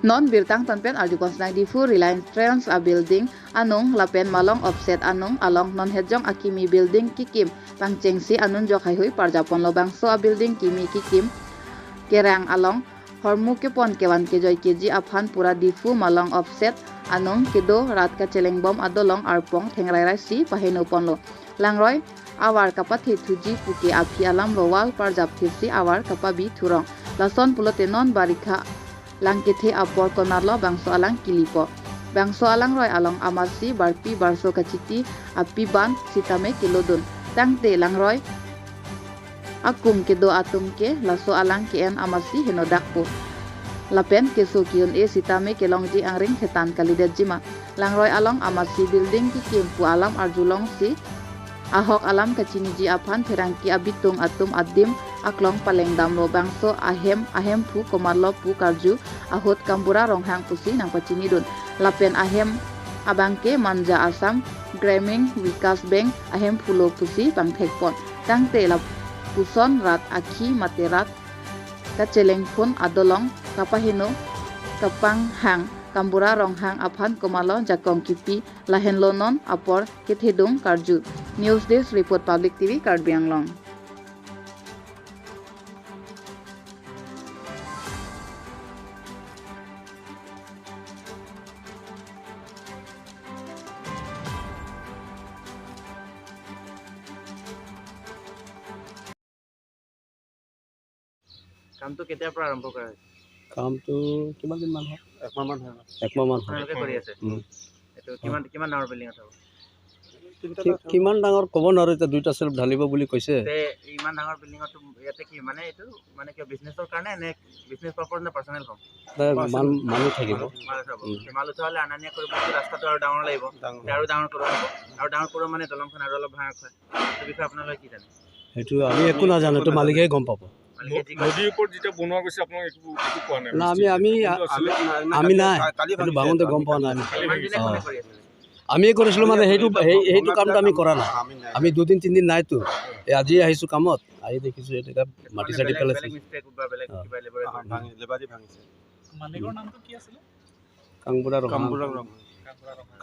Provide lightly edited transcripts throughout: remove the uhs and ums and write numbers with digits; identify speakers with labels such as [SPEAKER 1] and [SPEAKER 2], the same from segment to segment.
[SPEAKER 1] non birtang tanpen arju konsnang difu Reliance Trends a building anung lapen malong offset anung along non hejong akimi building kikim pangchengsi anun jok hai hui parjapon lobang so a building kimi kikim kerang along hormu ke pon kewan ke joy keji aphan pura difu malong offset anung kedo rat ka celeng bom adolong arpong thengrai rai si paheno ponlo langroi awar kapathi thuji puki api alam rowal parjap thisi awar kapabi thurong lason pulote non barikha langkithe apor konarlo bangso alang kilipo bangso alang roi along amarsi barpi barso kachiti api ban sitame kilodun tangte langroi akum kedo atum ke laso alang kien amarsi henodakpo lapen keso kion e sitame kelongji angring hetan kalidejima langroi along amarsi building ki kimpu alam arjulong si ahok alam kachiniji aphan therangki abitung atum adim aklong paleng damlo bangso ahem pu komarlo pu karju ahot kambura ronghang pusi nang pachini dun lapen ahem abangke manja asam graming vikas bank ahem pulo pusi bangthekpon tangte la puson rat akhi materat kaceleng phun adolong kapahino kapang hang kambura ronghang aphan komalo jakong kipi lahen lonon apor kethedung karju news desk report public tv Karbi Anglong.
[SPEAKER 2] কামটো কেতিয়াৰ পৰা আৰম্ভ কৰা হৈছে
[SPEAKER 3] কামটো কিমান দিন মান হ'ল
[SPEAKER 2] একমাহ মান হ'ল
[SPEAKER 3] আপোনালোকে
[SPEAKER 2] কৰি আছে এইটো কিমান ডাঙৰ বিল্ডিং আছে
[SPEAKER 3] কিমান ডাঙৰ ক'ব নোৱাৰো এতিয়া দুইটা চেল ঢালিব বুলি কৈছে
[SPEAKER 2] ইমান ডাঙৰ বিল্ডিঙত ইয়াতে কি মানে এইটো মানে কি বিজনেছৰ কাৰণে নে বিজনেছ পাৰপাছ নে পাৰ্চনেল কম
[SPEAKER 3] মানুহ থাকিব
[SPEAKER 2] মাল উঠালে আনা নিয়া কৰিব ৰাস্তাটো আৰু ডাঙৰ লাগিব আৰু ডাঙৰ কৰিব মানে দলংখন আৰু অলপ ভাঙা হয় এই বিষয়ে আপোনালোকে কি জানে
[SPEAKER 3] সেইটো আমি একো নাজানো এইটো মালিকেই গম পাব
[SPEAKER 4] নদীৰ ওপৰত যেতিয়া বনোৱা গৈছে আপোনাক একো কোৱা নাই
[SPEAKER 3] না আমি নাই এইটো ভাঙোতে গম পোৱা নাই আমিয়ে কৰিছিলোঁ মানে সেইটো কামটো আমি কৰা নাই আমি দুদিন তিনিদিন নাইতো আজি আহিছোঁ কামত আহি দেখিছোঁ এতিয়া মাটি চাটি পেলাইছে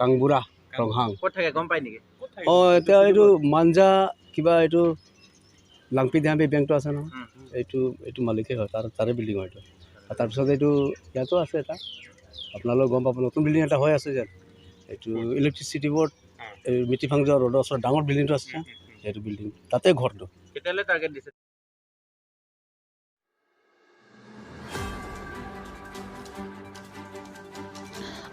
[SPEAKER 3] কাংবুৰা ৰংহাং
[SPEAKER 2] ক'ত থাকে গম পাই নেকি
[SPEAKER 3] এতিয়া এইটো মাঞ্জা কিবা এইটো লাংপি ধামপি বেংকটো আছে নহয় এইটো মালিকেই হয় তাৰে বিল্ডিং হয় এইটো তাৰপিছত এইটো ইয়াতো আছে এটা আপোনালোকে গম পাব নতুন বিল্ডিং এটা হৈ আছে যেন এইটো ইলেক্ট্ৰিচিটি বৰ্ড এই মিটিফাংজা ৰোডৰ ওচৰত ডাঙৰ বিল্ডিংটো আছে সেইটো বিল্ডিং তাতে ঘৰটো
[SPEAKER 2] কেতিয়ালৈ টাৰ্গেট দিছে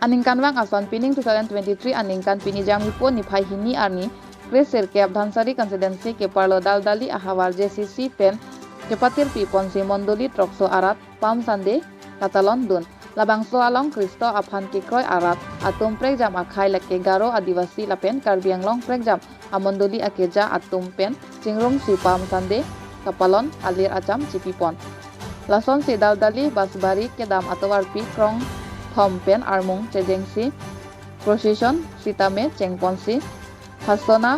[SPEAKER 1] Aningkanwang ason pining 2023 aningkan pinijam hipo niphai hini arni Kreser Kep Dhansari Considency ke Parlo Daldali Ahawar JCC Pen Kepatir Pi Ponsi Mondoli Trokso Arat Pam Sande Katalon Dun Labangso Along Kristo Aphan Kikroy Arat Atum Pregjam Akhai Lake Garo Adivasi Lapen Karbi Anglong Pregjam Amondoli Akeja Atum Pen Cingrum Si Pam Sande Kapalon Alir Acham Cipipon Lason Si Daldali Basbari Kedam Atawar Pi Krong Thom Pen Armung Cejengsi Procession Sitame Cengponsi Hasona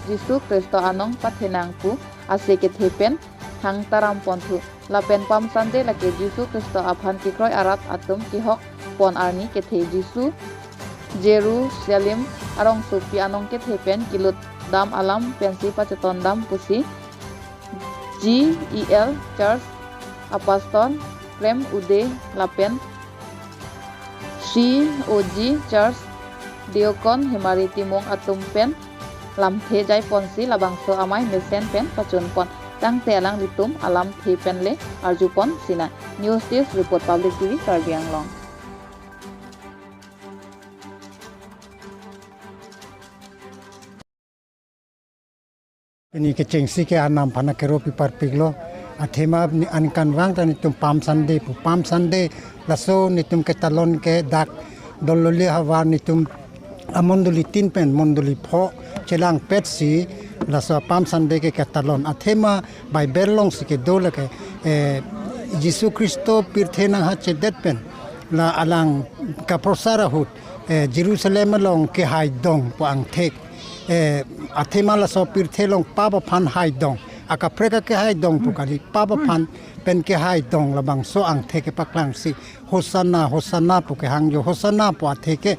[SPEAKER 1] Jisu Kristo Anong Pathenangpu Asike Thepen Hang Taram Pontu Lapen Pam Sande Lake Jisu Kristo Aphan Kikroy Arat Atum Kihok Pon Arni Kethe Jisu Jerusalem Arong Supi Anong Kethe Pen Kilut Dam Alam Pensi Paceton Dam Pusi GEL Church Apostol Prem Ude Lapen COG Church Diokon Himari Timong Atum Pen Lamthe Jai Ponsi Labangso Amai Mesen Pen Pachun Pon Tang Telang Ritum Alam The Pen Le Arjupon Sina News Desk Report Public TV Karbi Anglong.
[SPEAKER 5] Ini kecengsi ke anam pana kero pipar piglo athema ankan wang tani tum pam sande laso nitum ke talon ke dak dololi hawa nitum amondoli tin pen mondoli pho chelang petsi laso pam sande ke talon athema by berlong si ke dole ke Jisu Kristo pirthena ha chedet pen la alang ka prosara hut Jerusalem long ke hai dong pang thek athema laso pirthelong pa ba phan hai dong akapre ke hai dong pukali papa phan pen ke hai dong labang so ang the ke paklang si hosana hosana pu ke hang yo hosana pu athe ke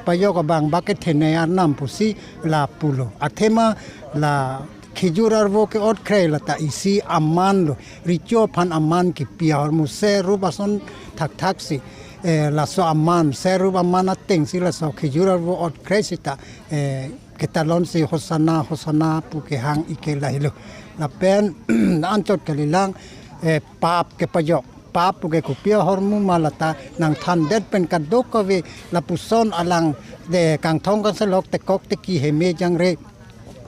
[SPEAKER 5] payo ka bang ba ke thene ya nam pu si la pulo athema la khijurar wo ke ot khrei la ta isi amman lo richo phan amman ki piar mu se ru bason thak thak si la so amman se ru amman ateng si la so khijurar wo ot khrei si ta ke talon si hosana hosana pu ke hang ike la hilo la pen an chot ke lilang pap ke payo pap pu ke kupia hormu malata nang than det pen ka dok ko we la puson alang de kang thong kan se lok te kok te ki he me jang re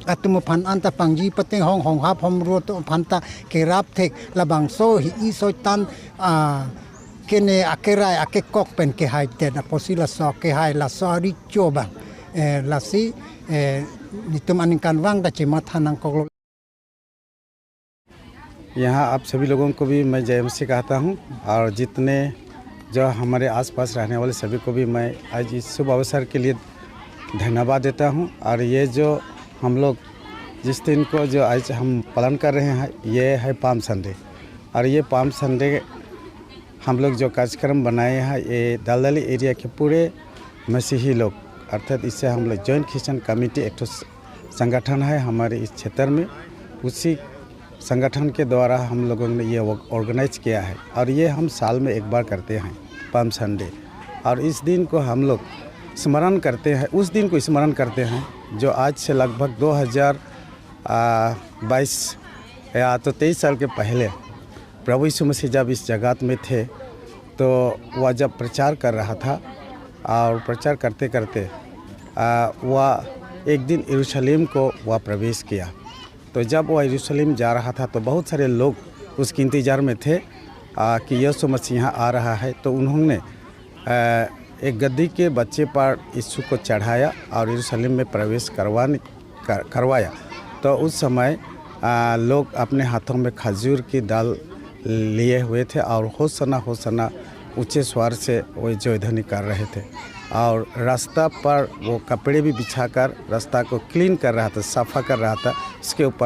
[SPEAKER 5] atumu phan anta pangji pateng hong hong hap hom ro to phanta ke rap thek labang so hi I so tan kene akerai akekok pen ke hai te na posila so ke hai la so ri choba la si नितुम अनिकान वांग दा चेमा थानंग को
[SPEAKER 6] यहाँ आप सभी लोगों को भी मैं जय मसीह कहता हूँ और जितने जो हमारे आसपास रहने वाले सभी को भी मैं आज इस शुभ अवसर के लिए धन्यवाद देता हूँ। और ये जो हम लोग जिस दिन को जो आज हम पालन कर रहे हैं ये है पाम संडे। और ये पाम संडे हम लोग जो कार्यक्रम बनाए हैं ये दलदली एरिया के पूरे मसीही लोग अर्थात इससे हम लोग जॉइंट क्रिश्चियन कमेटी एक संगठन है हमारे इस क्षेत्र में, उसी संगठन के द्वारा हम लोगों ने ये ऑर्गेनाइज किया है। और ये हम साल में एक बार करते हैं पाम संडे। और इस दिन को हम लोग स्मरण करते हैं, उस दिन को स्मरण करते हैं जो आज से लगभग 2022 या तो 23 साल के पहले प्रभु यीशु मसीह जब इस जगत में थे तो वह जब प्रचार कर रहा था और प्रचार करते करते वह एक दिन यरूशलेम को वह प्रवेश किया। तो जब वह यरूशलेम जा रहा था तो बहुत सारे लोग उसके इंतज़ार में थे कि यीशु मसीह यहाँ आ रहा है। तो उन्होंने एक गद्दी के बच्चे पर यीशु को चढ़ाया और यरूशलेम में प्रवेश करवाया। तो उस समय लोग अपने हाथों में खजूर की दाल लिए हुए थे और होसना होसना ऊंचे स्वर से वो जयध्वनि कर रहे थे। और रास्ता पर वो कपड़े भी बिछाकर रास्ता को क्लीन कर रहा था, सफ़ा कर रहा था। उसके ऊपर